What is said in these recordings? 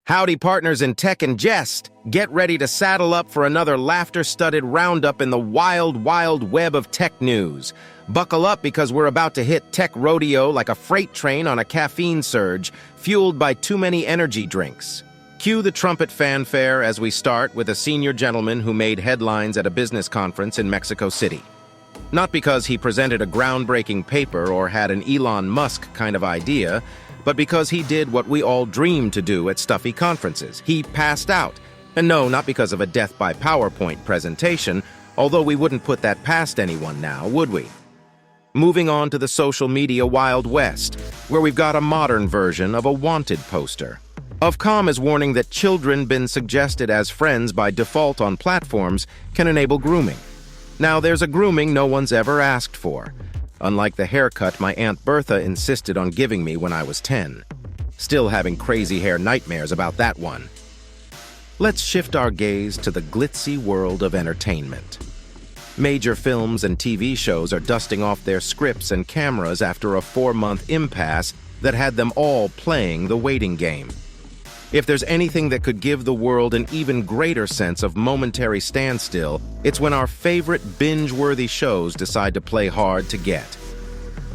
Howdy, partners in tech and jest. Get ready to saddle up for another laughter-studded roundup in the wild, wild web of tech news. Buckle up because we're about to hit tech rodeo like a freight train on a caffeine surge, fueled by too many energy drinks. Cue the trumpet fanfare as we start with a senior gentleman who made headlines at a business conference in Mexico City. Not because he presented a groundbreaking paper or had an Elon Musk kind of idea, but because he did what we all dream to do at stuffy conferences. He passed out. And no, not because of a death by PowerPoint presentation, although we wouldn't put that past anyone now, would we? Moving on to the social media Wild West, where we've got a modern version of a wanted poster. Ofcom is warning that children been suggested as friends by default on platforms can enable grooming. Now, there's a grooming no one's ever asked for, unlike the haircut my Aunt Bertha insisted on giving me when I was 10. Still having crazy hair nightmares about that one. Let's shift our gaze to the glitzy world of entertainment. Major films and TV shows are dusting off their scripts and cameras after a 4-month impasse that had them all playing the waiting game. If there's anything that could give the world an even greater sense of momentary standstill, it's when our favorite binge-worthy shows decide to play hard to get.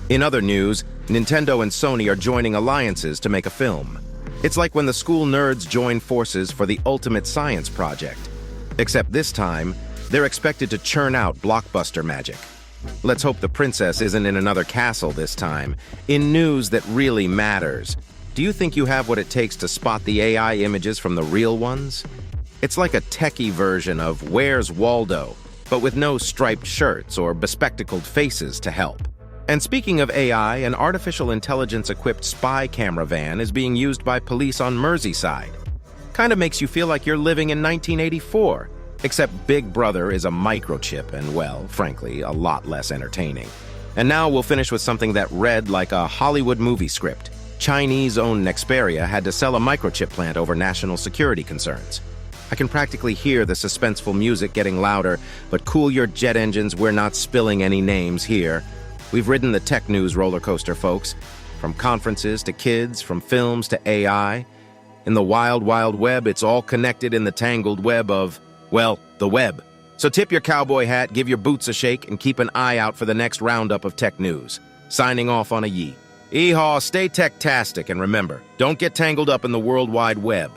In other news, Nintendo and Sony are joining alliances to make a film. It's like when the school nerds join forces for the ultimate science project. Except this time, they're expected to churn out blockbuster magic. Let's hope the princess isn't in another castle this time. In news that really matters, do you think you have what it takes to spot the AI images from the real ones? It's like a techie version of Where's Waldo, but with no striped shirts or bespectacled faces to help. And speaking of AI, an artificial intelligence-equipped spy camera van is being used by police on Merseyside. Kinda makes you feel like you're living in 1984, except Big Brother is a microchip and, well, frankly, a lot less entertaining. And now we'll finish with something that read like a Hollywood movie script. Chinese-owned Nexperia had to sell a microchip plant over national security concerns. I can practically hear the suspenseful music getting louder, but cool your jet engines, we're not spilling any names here. We've ridden the tech news roller coaster, folks. From conferences to kids, from films to AI. In the wild, wild web, it's all connected in the tangled web of, well, the web. So tip your cowboy hat, give your boots a shake, and keep an eye out for the next roundup of tech news. Signing off on a yeet. Yeehaw, stay tech-tastic, and remember, don't get tangled up in the World Wide Web.